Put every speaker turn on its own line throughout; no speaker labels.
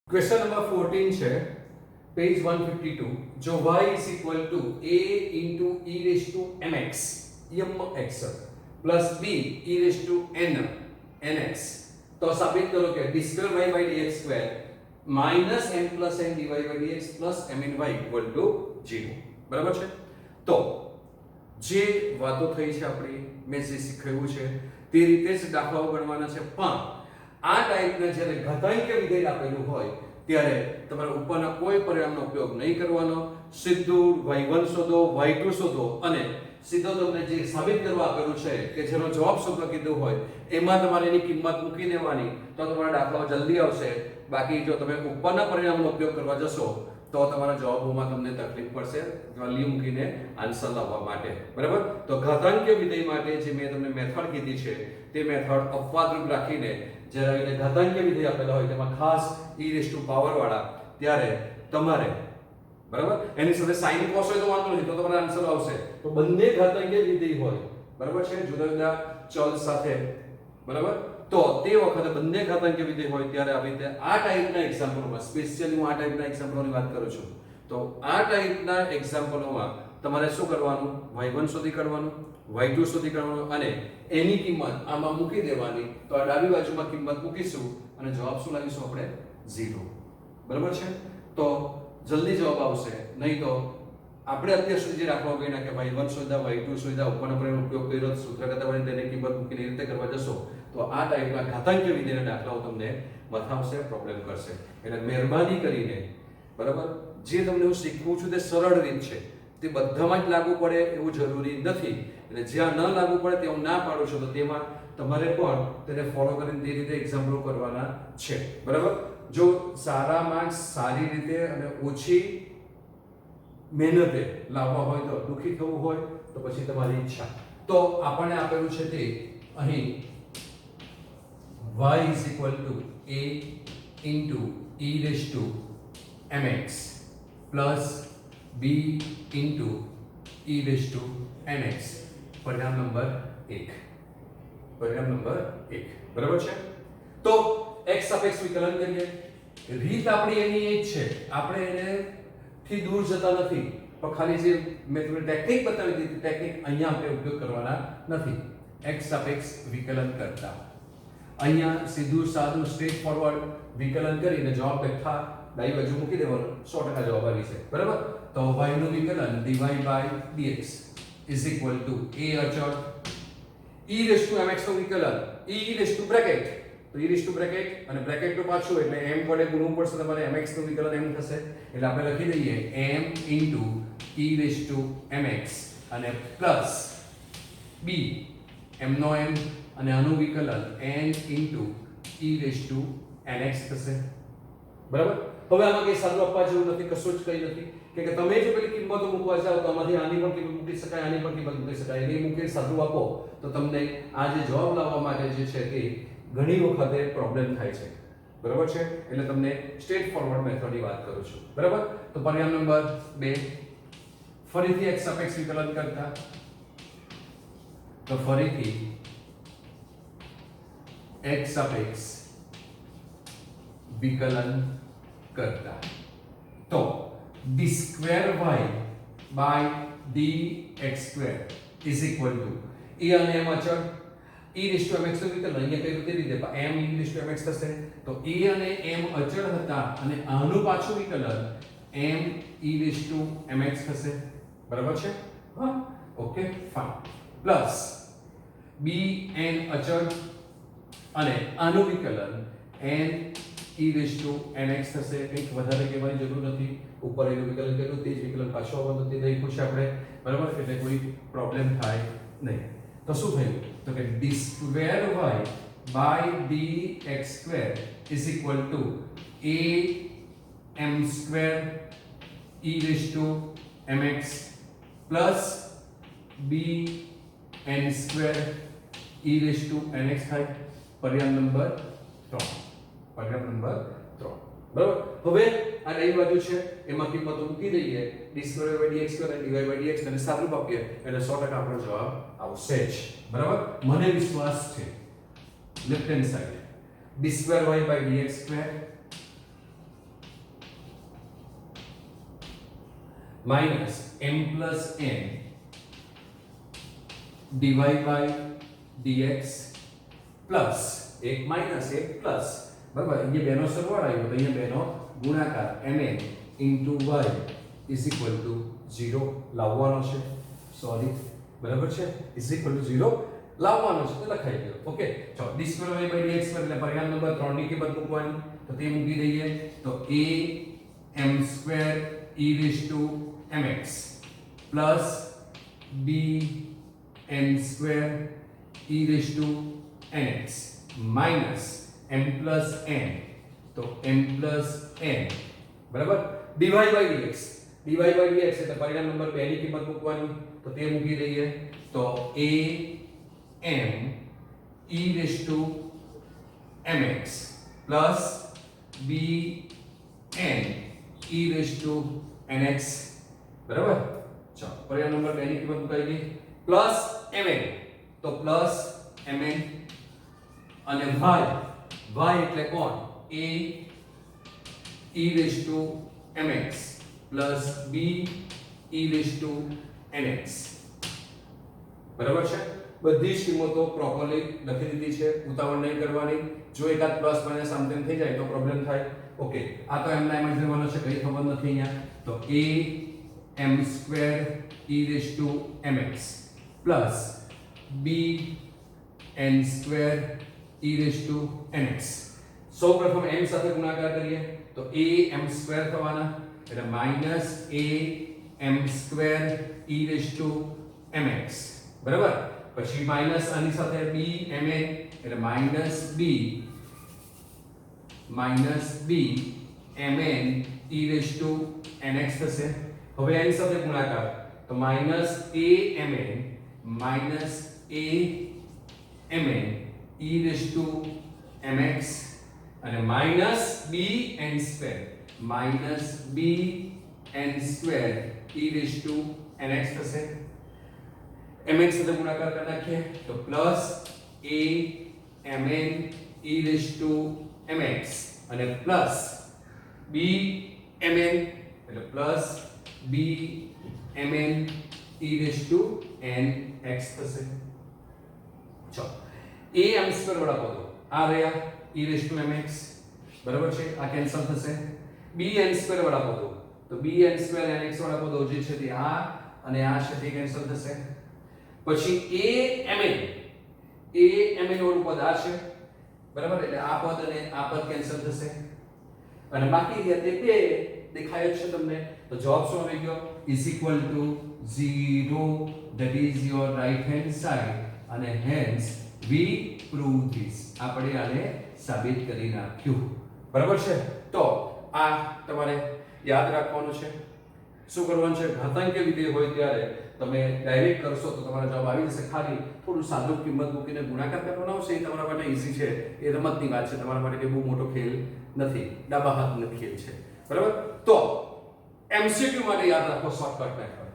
Question number 14 છે page 152 જો y is equal to a into e raised to mx mx plus b e raised to n nx તો સાબિત કરો કે d square y by dx square minus m plus n dy by dx plus m in y equal to 0 બરાબર છે તો જે વાતો થઈ છે આપણી મેં જે શીખવ્યું છે તે રીતે જ દાખલાઓ ગણવાના છે પણ આ ટાઈપના જ્યારે ઘાતાંકીય વિધેય આપેલું હોય ત્યારે તમારે ઉપરના કોઈ પરિણામનો ઉપયોગ નહીં કરવાનો સીધું y1 શોધો y2 શોધો અને સીધો તમને જે સાબિત કરવા આપેલું છે કે જેનો જવાબ શોધવા કીધું હોય એમાં તમારે એની કિંમત મૂકી દેવાની તો તમારા દાખલાઓ જલ્દી આવશે બાકી જો તમે ઉપરના પરિણામનો ઉપયોગ કરવા જશો તો તમારા જવાબોમાં તમને તકલીફ પડશે વેલ્યુ મૂકીને આન્સર લાવવા માટે બરાબર તો ઘાતાંકીય વિધેય માટે જે મેં તમને મેથડ કીધી છે તે મેથડ અપવાદરૂપ રાખીને જ્યારે એને ઘાતાંકીય વિધેય આપેલા હોય તેમાં ખાસ e રેઝ ટુ પાવર વાળા ત્યારે તમારે બરાબર એની સાથે sin cos હોય તો વાંધો નહીં તો તમારો આન્સર આવશે તો બંને ઘાતાંકીય વિધેય હોય બરાબર છે જુદા જુદા ચલ સાથે બરાબર તો તે વખતે બંને ઘાતાંકીય વિધેય હોય ત્યારે આવી રીતે આ ટાઈપના એક્ઝામ્પલોમાં સ્પેશિયલી હું આ ટાઈપના એક્ઝામ્પલોની વાત કરું છું તો આ ટાઈપના એક્ઝામ્પલોમાં તમારે શું કરવાનું y1 શોધી કાઢવાનું y2 શોધી કાઢવાનું અને એની કિંમત આમાં મૂકી દેવાની તો આ ડાબી બાજુમાં કિંમત મૂકીશું અને જવાબ શું લાવીશું આપણે 0 બરાબર છે તો જલ્દી જવાબ આવશે નહીં તો આપણે અત્યાર સુધી જે રાખવા ગઈના કે y1 શોધા y2 શોધા ઉપરના પરિણામનો ઉપયોગ કર્યો સૂત્ર કરતા વળી તેને કિંમત મૂકીને રીતે કરવા જશો તો આ ટાઈપના ઘાતાંકીય વિધેયના દાખલાઓ તમને મથાવશે પ્રોબ્લેમ કરશે એટલે મહેરબાની કરીને બરાબર જે તમને હું શીખવું છું તે સરળ રીત છે તે બધામાં જ લાગુ પડે એવું જરૂરી નથી એટલે જ્યાં ન લાગુ પડે તે હું ના પાડું છું તો તેમાં તમારે પણ તેને ફોલો કરીને તે રીતે એક્ઝામ્પલો કરવાના છે બરાબર જો સારા માર્ક્સ સારી રીતે અને ઓછી મહેનતે લાવવા હોય તો દુખી થવું હોય તો પછી તમારી ઈચ્છા તો આપણને આપેલું છે તે અહીં y is equal to a into e raised to mx plus b into e raised to nx પરિણામ નંબર 1 પરિણામ નંબર 1 બરાબર છે તો x સાપેક્ષ વિકલન કરીએ રીત આપણી એની એ જ છે આપણે એને થી દૂર જતા નથી પણ ખાલી જે મેં તમને ટેકનિક બતાવી દીધી ટેકનિક અહીંયા આપણે ઉપયોગ કરવાના નથી x સાપેક્ષ વિકલન કરતા અહીંયા સીધું સાદું સ્ટ્રેટ ફોરવર્ડ વિકલન કરીને જવાબ બેઠા ડાબી બાજુ મૂકી દેવાનો 100% જવાબ આવી છે બરાબર તો y નું વિકલન dy by dx is equal to a અચળ e raised to mx નું વિકલન e raised to bracket તો e raised to bracket અને bracket તો પાછું એટલે m વડે ગુણવું પડશે તમારે mx નું વિકલન m થશે એટલે આપણે લખી દઈએ m into e raised to mx અને પ્લસ b m નો m અને આનું વિકલન n into e raised to nx થશે બરાબર હવે આમાં કઈ સાદું આપવા જેવું નથી કશું જ કઈ નથી કે તમે જે પેલી કિંમતો મૂકવા જાવ તો આમાંથી આની પણ કિંમત મૂકી શકાય આની પણ કિંમત મૂકી શકાય એની મૂકીને સાદું આપો તો તમને આ જે જવાબ લાવવા માટે જે છે તે ઘણી વખતે પ્રોબ્લેમ થાય છે બરાબર છે એટલે તમને સ્ટ્રેટ ફોરવર્ડ મેથડની વાત કરું છું બરાબર તો પરિણામ નંબર 2 ફરીથી x સાપેક્ષ વિકલન કરતા તો ફરીથી x સાપેક્ષ વિકલન કરતા તો d square y by dx square is equal to e અને m અચળ e raised to mx નું વિકલન અહીંયા કઈ રીતે m e raised to mx થશે તો e અને m અચળ હતા અને આનું પાછું વિકલન m e raised to mx થશે બરાબર છે હા okay fine plus b n અચળ અને આનું વિકલન n e raised to nx થશે કંઈક વધારે કહેવાની જરૂર નથી ઉપર એનું વિકલન કર્યું તે જ વિકલન પાછું આવવાનું તે નહીં પૂછે આપણે બરાબર એટલે કોઈ પ્રોબ્લેમ થાય નહીં તો શું થયું તો કે d square y by dx square is equal to a m square e raised to mx plus b n square e raised to nx થાય પરિણામ નંબર 3 પરિણામ નંબર 3 બરાબર હવે આ ડાબી બાજુ છે એમાં કિંમતો મૂકી દઈએ d2 by dx square અને dy by dx અને સાદું આપીએ એટલે 100% આપણો જવાબ આવશે જ બરાબર મને વિશ્વાસ છે left hand side d2 y by dx square minus m plus n divide by dx plus એક માઇનસ એક પ્લસ, બરાબર. અહીંયા બેનો સરવાળો આવ્યો તો અહીંયા બેનો ગુણાકાર mn into y is equal to 0 લાવવાનો છે. સોરી, બરાબર છે, is equal to 0 લાવવાનો છે તો લખાઈ ગયો. ઓકે, ચાલો d square y by dx એટલે પરિણામ નંબર 3 ની કિંમત મૂકવાની, તો તે મૂકી દઈએ. તો a m square e raised to mx plus b n square e raised to nx minus m plus n, તો m પ્લસ n, બરાબર, dy by dx એટલે પરિણામ નંબર 2 ની કિંમત મૂકવાની, તો તે મૂકી દઈએ. તો a m e raised to mx plus b n e raised to nx, બરાબર. ચાલો પરિણામ નંબર 2 ની કિંમત મૂકાઈ ગઈ, પ્લસ mn, તો પ્લસ mn અને y એટલે કોણ? a e raised to mx plus b e raised to nx, બરાબર છે. બધી જ કિંમતો પ્રોપરલી લખી દીધી છે, ઉતાવળ નહીં કરવાની. જો એકાદ પ્લસ માઇનસ સમથિંગ થઈ જાય તો પ્રોબ્લેમ થાય. ઓકે, આ તો એમના એમ જ રહેવાનો છે, કઈ ખબર નથી અહીંયા. તો a m square e raised to mx plus b n square e raised to nx. સૌપ્રથમ m સાથે ગુણાકાર કરીએ તો a m સ્ક્વેર થવાના, એટલે minus a m square e raised to mx, બરાબર. પછી માઈનસ આની સાથે b mn એટલે minus b mn e raised to nx થશે. હવે આની સાથે ગુણાકાર તો minus a mn e raised to mx અને minus b n square e raised to nx થશે. mn સાથે ગુણાકાર કરી નાખીએ તો plus a mn e raised to mx અને પ્લસ b mn એટલે plus b mn e raised to nx થશે. ચલો a m સ્ક્વેર વાળા પદો આ રહ્યા e raised to mx, બરાબર છે, આ કેન્સલ થશે. b n સ્ક્વેર વાળા પદો તો b n સ્ક્વેર nx વાળા પદો જે છે તે આ અને આ છે તે કેન્સલ થશે. પછી a mn વાળું પદ આ છે, બરાબર, એટલે આ પદ અને આ પદ કેન્સલ થશે અને બાકી રહ્યા તે બે દેખાય જ છે તમને. તો જવાબ શું આવી ગયો? is equal to 0, that is your right hand side, અને hence we prove this. આપણે આને સાબિત કરી નાખ્યું, બરાબર છે. તો આ તમારે યાદ રાખવાનું છે. શું કરવાનું છે? ઘાતાંકીય વિધેય હોય ત્યારે તમે ડાયરેક્ટ કરશો તો તમારો જવાબ આવી જશે. ખાલી થોડું સાદું કિંમત મૂકીને ગુણાકાર કરવાનો આવશે, એ તમારા માટે ઈઝી છે. એ રમતની વાત છે, તમારા માટે કે બહુ મોટો ખેલ નથી, ડાબા હાથનો ખેલ છે, બરાબર. તો એમસીક્યુ માટે યાદ રાખો શોર્ટકટ મેથડ,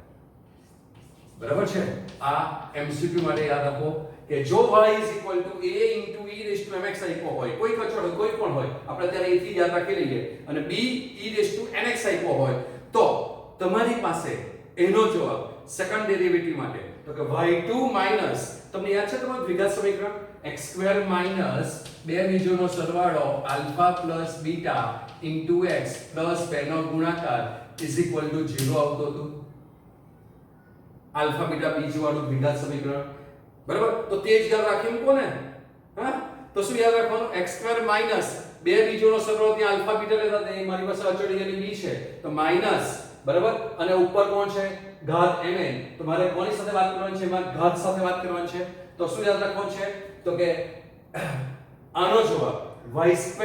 બરાબર છે. આ એમસીક્યુ માટે યાદ રાખો કે જો y a * e raised to mx આપ્યો હોય, કોઈ કચોડ હોય, કોઈ પણ હોય, આપણે ત્યારે a થી યાદ રાખી લઈએ, અને b e raised to nx આપ્યો હોય, તો તમારી પાસે એનો જવાબ સેકન્ડ ડેરિવેટિવ માટે તો કે y2 માઈનસ, તમને યાદ છે તમારું દ્વિઘાત સમીકરણ x2 માઈનસ બે બીજોનો સરવાળો alpha plus beta into x plus બેનો ગુણાકાર ઇઝ ઇક્વલ ટુ 0 આવતો હતું. આલ્ફા બીટા બીજ વાળું દ્વિઘાત સમીકરણ, બરાબર. તો તે જ યાદ રાખી મૂકો ને. હા, તો શું યાદ રાખવાનું? x2 માઈનસ બે બીજોનો સરવાળો, ત્યાં આલ્ફા બીટા લેતા હતા, મારી પાસે અચળ એની b છે, તો માઈનસ, બરાબર, અને ઉપર કોણ છે? ઘાત mn. તો મારે કોની સાથે વાત કરવાની છે? એમાં ઘાત સાથે વાત કરવાની છે. તો શું યાદ રાખવાનું છે? તો કે આનો જવાબ y2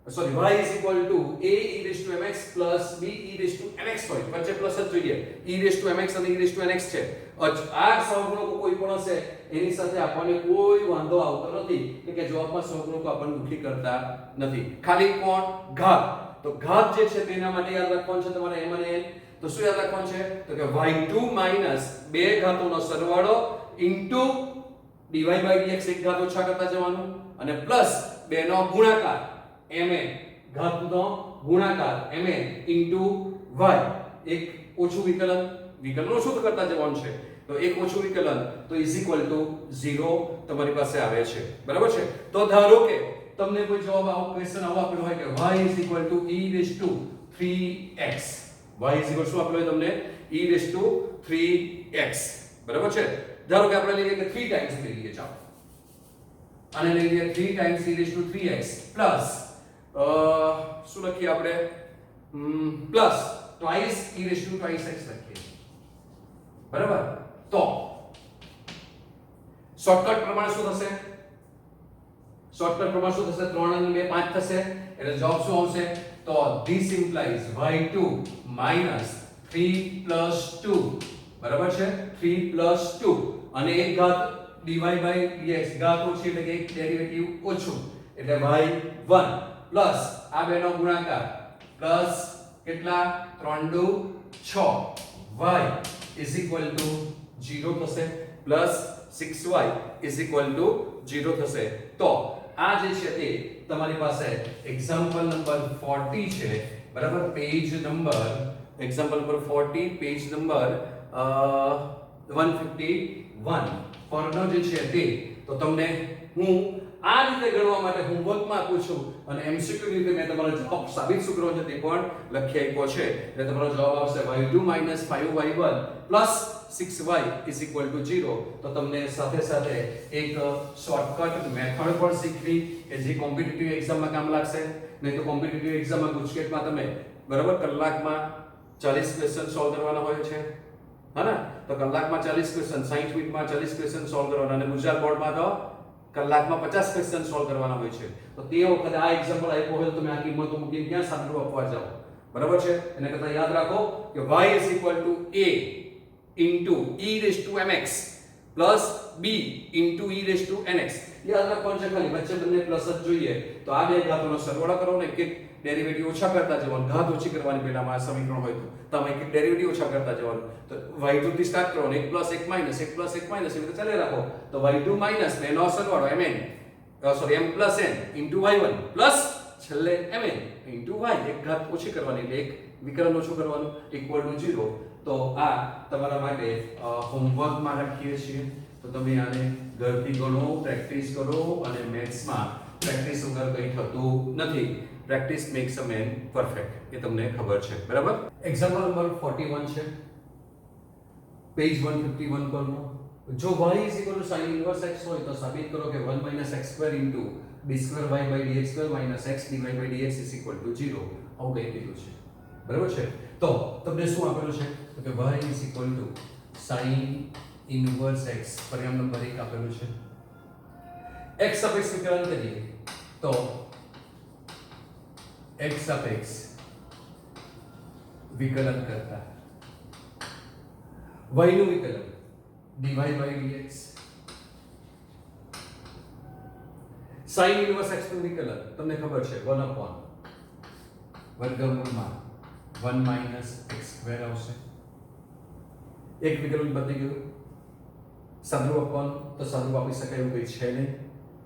sorry y is equal to a e raised to mx plus b e raised to nx હોય. વચ્ચે પ્લસ જ જોઈએ. e raised to mx અને e raised to nx છે. આ સહગુણકો કોઈ પણ હશે એની સાથે આપણને કોઈ વાંધો આવતો નથી કે જવાબમાં સહગુણકો આપણને દુખી કરતા નથી. ખાલી કોણ? ઘાત. તો ઘાત જે છે તેના માટે યાદ રાખવાનું છે તમારે m અને n. તો શું યાદ રાખવાનું છે? તો કે y2 માઈનસ બે ઘાતોનો સરવાળો ઇન્ટુ dy by dx એક ઘાત ઓછા કરતા જવાનું અને પ્લસ બેનો ગુણાકાર mn ઘાતનો ગુણાકાર mn ઇન્ટુ y એક ઓછું વિકલન, વિકલન ઓછું તો કરતા જવાનું છે, તો એક ઓછું વિકલન તો ઇઝ ઇક્વલ ટુ 0 તમારી પાસે આવે છે, બરાબર છે. તો ધારો કે તમને કોઈ જવાબ આવો ક્વેશ્ચન આવો આપેલો હોય કે y is equal to e raise to 3x, y is equal શું આપેલો હોય તમને e રેઝ ટુ 3x, બરાબર છે. ધારો કે આપણે લઈએ કે 3 ટાઈમ્સ લઈએ, ચાલો આને લઈ લઈએ 3 times e raise to 3x plus શું લખીએ આપણે plus twice e raise to twice x લખીએ, બરાબર. તો શોર્ટકટ પ્રમાણે શું થશે, શોર્ટકટ પ્રમાણે શું થશે, 3 અને 2 5 થશે, એટલે જવાબ શું આવશે, તો this implies y2 minus 3 plus 2, બરાબર છે, 3 plus 2 અને એક ઘાત dy by dx, ઘાત ઓછી એટલે કે એક ડેરિવેટિવ ઓછું એટલે y1 પ્લસ આ બેનો ગુણાકાર પ્લસ કેટલા 3 2 6 y is equal to 0 થશે plus 6y is equal to 0 થશે. તો આ જે છે તે તમારી પાસે એક્ઝામ્પલ નંબર 40 છે, બરાબર, page number example number 40 page number 151 પરનો જે છે તે. તો તમને હું આ રીતે ગણવા માટે હોમવર્કમાં આપું છું અને એમસીક્યુ રીતે મેં તમારો જવાબ સાબિત શું કરવાનો છે તે પણ લખી આપ્યો છે, એટલે તમારો જવાબ આવશે y2 5y1 6y is equal to 0. તો તમને સાથે સાથે એક શોર્ટકટ મેથડ પણ શીખવી કે જે કોમ્પિટિટિવ એક્ઝામમાં કામ લાગશે. નહીં તો કોમ્પિટિટિવ એક્ઝામમાં ગુજકેટમાં તમે બરાબર કલાકમાં 40 ક્વેશ્ચન સોલ્વ કરવાના હોય છે, હા ને, તો કલાકમાં 40 ક્વેશ્ચન, 60 મિનિટમાં 40 ક્વેશ્ચન સોલ્વ કરવાના, અને ગુજરાત બોર્ડમાં તો કલાકમાં 50 ક્વેશ્ચન સોલ્વ કરવાના હોય છે. તો તે વખતે આ એક્ઝામ્પલ આપ્યો હોય તો તમે આ કિંમતો મૂકીને ક્યાં સાદુરૂપ આપવા જાઓ, બરાબર છે. એના કરતા યાદ રાખો કે y is equal to a into e raised to mx plus b into e raised to nx. યાદ રાખવાનું છે, ખાલી વચ્ચે બંને પ્લસ જ જોઈએ. તો આ બે ઘાતોનો સરવાળો કરો ને એક ડેરિવેટિવ ઓછા કરતા જવાનું, ઘાત ઓછી કરવાની પહેલામાં આ સમીકરણ હોય તો તમે એક ડેરિવેટિવ ઓછા કરતા જવાનું. તો y2 થી સ્ટાર્ટ કરો ને 1 + 1 - 1 + 1 - એવી રીતે ચાલે રાખો. તો y2 માઈનસ ને એનો સરવાળો mn sorry m + n y1 plus છેલ્લે mn y, એક ઘાત ઓછી કરવાની એટલે એક વિકલન ઓછું કરવાનું ઇક્વલ ટુ 0. તો આ તમારા માટે હોમવર્કમાં રાખીએ છીએ. તો તમે આને ઘરથી ગણો, પ્રેક્ટિસ કરો, અને મેથ્સમાં પ્રેક્ટિસ વગર કંઈ થતું નથી. Practice makes a man perfect, એ તમને ખબર છે, બરાબર. એક્ઝામ્પલ નંબર 41 છે, પેજ 151 પરનો. જો y sin inverse x હોય તો સાબિત કરો કે 1 - x² d²y/dx² - x dy/dx = 0. આવું કંઈ કીધું છે, બરાબર છે. તો તમને શું આપેલું છે, તો કે y sin inverse x, પરિણામ નંબર 1 આપેલું છે. x સાપેક્ષ વિકલન કરીએ તો x સાપેક્ષ વિકલન કરતા y નું વિકલન dy/dx, sin inverse x નું વિકલન તમને ખબર છે 1/1 x² આવશે. એક વિકલન બદલી ગયું, સાદુરૂપ આપવાનું તો સાદુરૂપ આપી શકાય એવું કંઈ છે નહીં.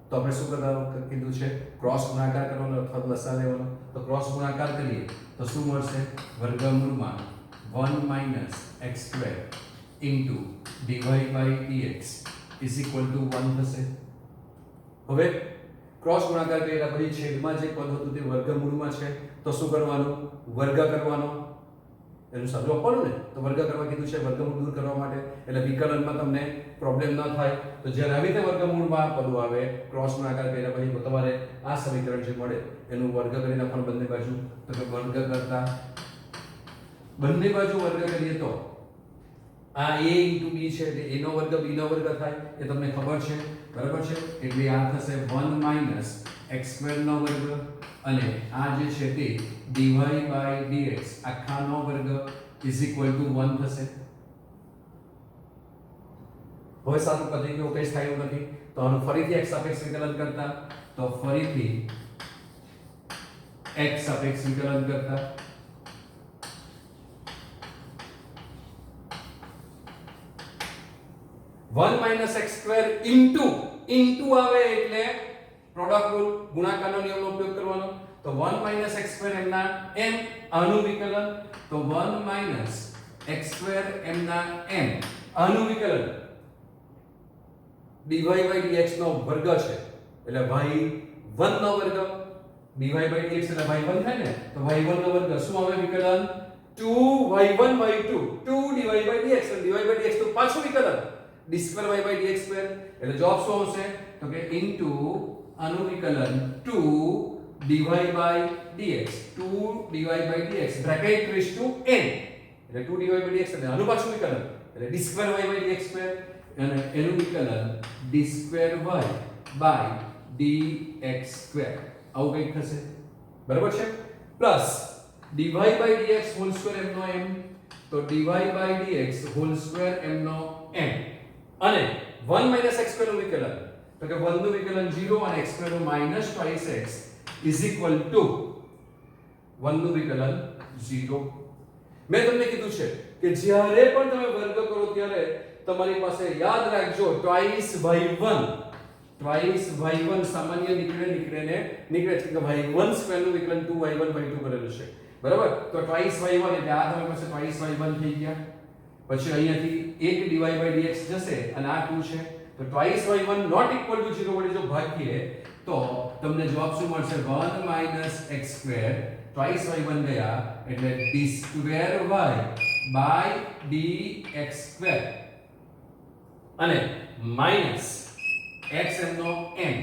તો આપણે શું કરવાનું કીધું છે, ક્રોસ ગુણાકાર કરવાનો અથવા લસા લેવાનો. તો ક્રોસ ગુણાકાર કરીએ તો શું મળશે, વર્ગમૂળમાં 1 - x² dy/dx = 1 થશે. હવે ક્રોસ ગુણાકાર કર્યા પછી છેદમાં જે પદ હતું તે વર્ગમૂળમાં છે, તો શું કરવાનું, વર્ગ કરવાનો, એનું સાદું આપવાનું ને. તો વર્ગ કરવા કીધું છે વર્ગમૂળ દૂર કરવા માટે, એટલે વિકલનમાં તમને પ્રોબ્લેમ ન થાય. તો જ્યારે આવી રીતે વર્ગમૂળમાં પદો આવે ક્રોસ ગુણાકાર કર્યા પછી, તો તમારે આ સમીકરણ જે મળે એનું વર્ગ કરી નાખવાનું બંને બાજુ. તો કે વર્ગ કરતા બંને બાજુ વર્ગ કરીએ તો આ a * b છે એટલે a નો વર્ગ b નો વર્ગ થાય, એ તમને ખબર છે, બરાબર છે. એટલે આ થશે 1 - x² નો વર્ગ, અને આ જે છે તે dy/dx આખાનો વર્ગ = 1 થશે. હવે સારું પદી ગયું, કંઈ થાય એવું નથી. તો આનું ફરીથી x સાપેક્ષ વિકલન કરતા, તો ફરીથી x સાપેક્ષ વિકલન કરતા into આવે એટલે પ્રોડક્ટ રૂલ, ગુણાકારનો નિયમનો ઉપયોગ કરવાનો. તો 1 - x² એમના m, આનું વિકલન તો 1 - x સ્ક્વેર m ના m આનું વિકલન dy by dx નો વર્ગ છે એટલે y1 નો વર્ગ dy by dx એટલે y1 થાય ને તો y1 નો વર્ગ શું આવે વિકલન 2y1 y2 2 dy by dx અને dy by dx તો પાછું વિકલન d square y by dx square એટલે જવાબ શું આવશે તો કે ઇન્ટુ આનું વિકલન 2 dy by dx 2 dy by dx bracket raise to n એટલે 2 dy by dx એટલે આનું પાછું વિકલન એટલે d square y by dx square અને એનું વિકલન d square y by dx square આવું કંઈક થશે બરાબર છે plus dy by dx whole square m નો m તો dy by dx whole square m નો m અને 1 x square નું વિકલન તો કે 1 નું વિકલન 0 અને x square નું minus twice x is equal to 1 નું વિકલન 0 મેં તમને કીધું છે કે જ્યારે પણ તમે વર્ગ કરો ત્યારે તમારી પાસે યાદ રાખજો twice y1 સામાન્ય નીકળે છે કે y1 સ્ક્વેર નું વિકલન 2y1 y2 કરેલું છે બરાબર તો twice y1 એટલે આ તમારી પાસે twice y1 થઈ ગયા પછી અહીંયાથી 1 dy by dx જશે અને આ 2 છે તો twice y1 not equal to 0 વડે જો ભાગીએ તો તમને જવાબ શું મળશે 1 x square twice y1 ગયા એટલે d square y by dx square અને માઈનસ x m નો m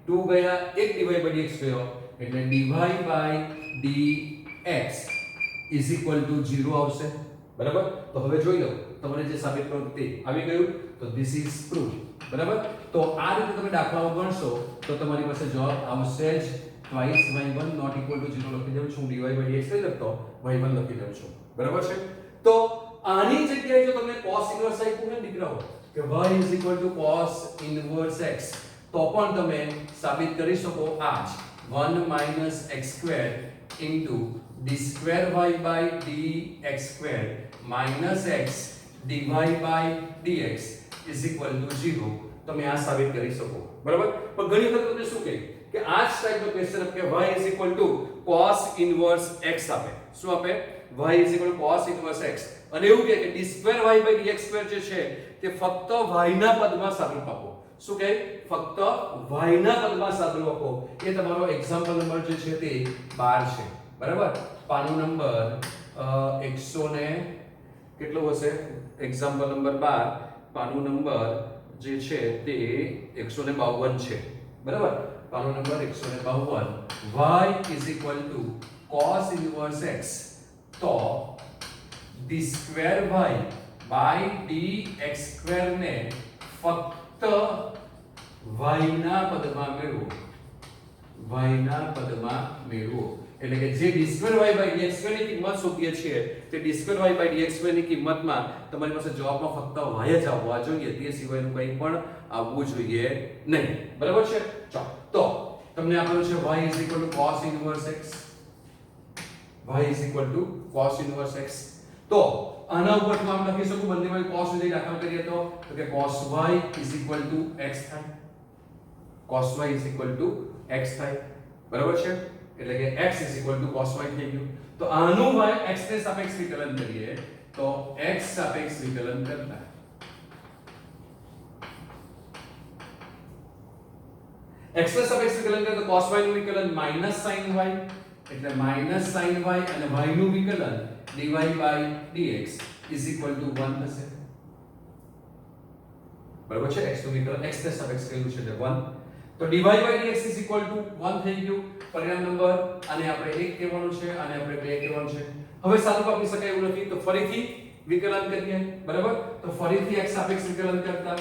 2 ગયા 1 dy by dx ગયો એટલે dy by dx is equal to 0 આવશે બરાબર તો હવે જોઈ લો તમારે જે સાબિત કરવું તે આવી ગયું તો this is proof બરાબર તો આ રીતે તમે દાખલાઓ ગણશો તો તમારી પાસે જવાબ આવશે જ twice y1 not equal to 0 લખી દઉં છું dy by dx લઈ લખતો y1 લખી દઉં છું બરાબર છે તો આની જગ્યાએ જો તમને cos ઇન્વર્સ આપ્યું ને દીકરાઓ કે y is equal to cos inverse x તો પણ તમે સાબિત કરી શકો આ જ 1 minus x square into d square y by dx square minus x dy by dx is equal to 0 તમે આ સાબિત કરી શકો બરાબર પણ ઘણી વખત તમને શું કહે કે આ જ ટાઈપનો ક્વેશ્ચન આપે કે y is equal to cos inverse x આપે શું આપે y is equal to cos inverse x અને એવું કહે કે d square y by dx square જે છે તે ફક્ત y ના પદમાં સાદુરૂપ આપો શું કહે ફક્ત y ના પદમાં સાદુરૂપ આપો એ તમારો એક્ઝામ્પલ નંબર જે છે તે 12 છે બરાબર પાનું નંબર 100 ને કેટલો હશે એક્ઝામ્પલ નંબર 12 પાનું નંબર જે છે તે 152 છે બરાબર પાનું number 152 y is equal to cos inverse x તો d square y by dx square ને ફક્ત y ના પદમાં મેળવો એટલે કે જે d square y by dx square ની કિંમત શોધીએ છીએ તે d square y by dx square ની કિંમતમાં તમારી પાસે જવાબમાં ફક્ત y જ આવવા જોઈએ તે સિવાયનું કંઈ પણ આવવું જોઈએ નહીં બરાબર છે ચાલો તો તમને આપેલું છે y is equal to cos inverse x y is equal to cos inverse x તો આના ઉપર હું આમ લખી શકું બંનેમાં cos લઈ દાખલ કરીએ તો કે cos y is equal to x થાય cos y is equal to x થાય બરાબર છે એટલે કે x is equal to cos y થઈ ગયું તો આનું y x ને સાપેક્ષ વિકલન કરીએ તો x સાપેક્ષ વિકલન કરતા x ને સાપેક્ષ વિકલન કરીએ તો cos y નું વિકલન minus sin y એટલે minus sin y અને y નું વિકલન dy by dx is equal to 1 થશે બરાબર છે x નું વિકલન x ને સાપેક્ષ કર્યું છે એટલે 1 તો dy by dx is equal to 1 થઈ ગયું પરિણામ નંબર આને આપણે 1 કહેવાનું છે આને આપણે 2 કહેવાનું છે હવે સાદુરૂપ આપી શકાય એવું નથી તો ફરીથી વિકલન કરીએ બરાબર તો ફરીથી x સાપેક્ષ વિકલન કરતા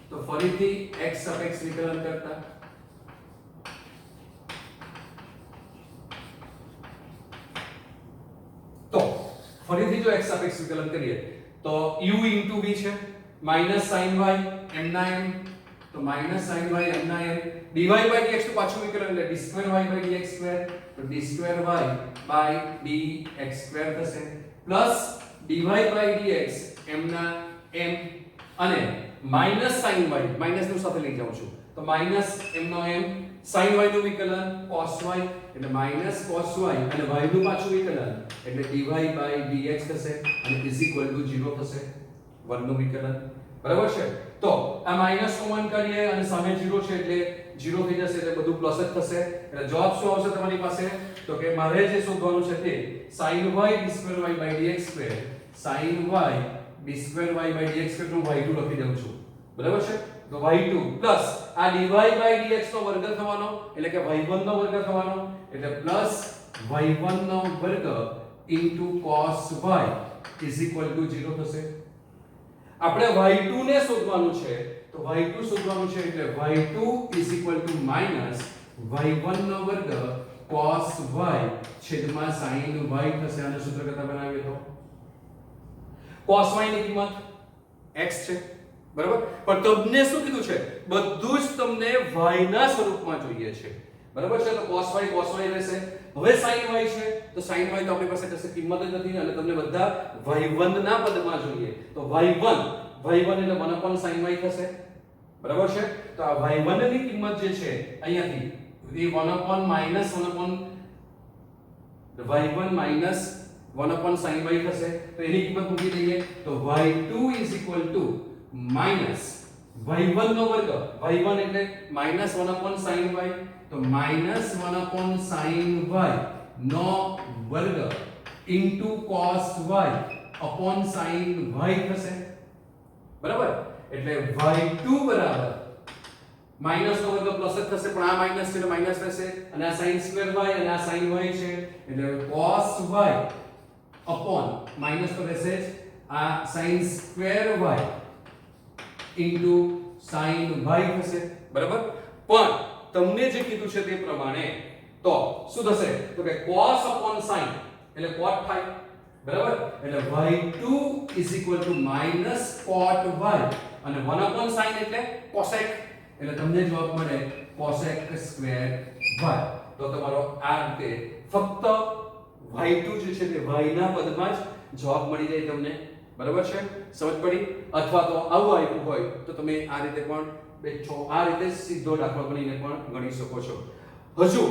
તો ફરીથી x સાપેક્ષ વિકલન કરતા તો ફરીથી જો x સાપેક્ષ વિકલન કરીએ તો u v છે sin y m ના m તો sin y m ના m dy by dx નું પાછું વિકલન એટલે d square y by dx square તો d square y by dx square થશે plus dy by dx m ના m અને માઇનસ sin y માઇનસ નું સાથે લઈ જાઉં છું તો માઇનસ m નો m sin y નું વિકલન cos y એટલે માઇનસ cos y અને y નું પાછું વિકલન એટલે dy by dx થશે અને ઇઝ ઇક્વલ ટુ 0 થશે 1 નું વિકલન બરાબર છે તો આ માઇનસ કોમન કરીએ અને સામે 0 છે એટલે 0 થઈ જશે એટલે બધું પ્લસ જ થશે એટલે જવાબ શું આવશે તમારી પાસે તો કે મારે જે શોધવાનું છે તે sin y d2y by dx square sin y d2y by dx square નું y2 લખી દઉં છું બરાબર છે તો y2 પ્લસ આ dy by dx નો વર્ગ થવાનો એટલે કે y1 નો વર્ગ થવાનો એટલે પ્લસ y1 નો વર્ગ into cos y is equal to 0 થશે આપણે y2 ને શોધવાનું છે તો y2 શોધવાનું છે એટલે y2 is equal to minus y1 નો વર્ગ cos y છેદમાં sin y થશે આને સૂત્ર કરતા બનાવીએ તો cos y ની કિંમત x છે બરાબર પણ તમને શું કીધું છે બધું જ તમને y ના સ્વરૂપમાં જોઈએ છે બરાબર છે તો cos y રહેશે હવે sin y છે તો sin y તો આપણી પાસે કશે કિંમત જ નથી અને તમને બધા y1 ના પદમાં જોઈએ તો y1 એટલે 1 sin y થશે બરાબર છે તો આ y1 ની કિંમત જે છે અહીંયાથી એ 1 minus y1 sin y થશે તો એની કિંમત મૂકી દઈએ તો y2 is equal to minus y1 નો વર્ગ y1 એટલે -1 sin y તો -1 sin y નો વર્ગ into cos y upon sin y થશે બરાબર એટલે y2 બરાબર માઈનસ નો વર્ગ પ્લસ જ થશે પણ આ માઈનસ છે એટલે માઈનસ રહેશે અને આ sin સ્ક્વેર y અને આ sin y છે એટલે cos y upon માઈનસ તો રહેશે જ આ sin square y into sin y થશે બરાબર પણ તમને જે કીધું છે તે પ્રમાણે તો શું થશે તો કે cos upon sin એટલે cot થાય બરાબર એટલે y2 is equal to minus cot y અને 1 upon sin એટલે cosec એટલે તમને જવાબ મળે cosec સ્ક્વેર y તો તમારો આ રીતે ફક્ત y2 જે છે તે y ના પદમાં જ જવાબ મળી જાય તમને બરાબર છે સમજ પડી અથવા તો આવું આવ્યું હોય તો તમે આ રીતે પણ બેઠો આ રીતે સીધો દાખલો ગણીને પણ ગણી શકો છો હજુ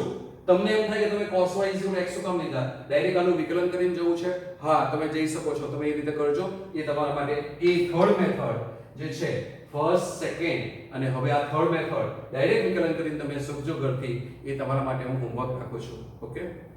તમને એમ થાય કે તમે cos y x શું કામ લીધા ડાયરેક્ટ આનું વિકલન કરીને જવું છે હા તમે જઈ શકો છો તમે એ રીતે કરજો એ તમારા માટે એ થર્ડ મેથડ જે છે ફર્સ્ટ સેકન્ડ અને હવે આ થર્ડ મેથડ ડાયરેક્ટ વિકલન કરીને તમે સમજો ઘરથી એ તમારા માટે હું હોમવર્ક રાખું છું ઓકે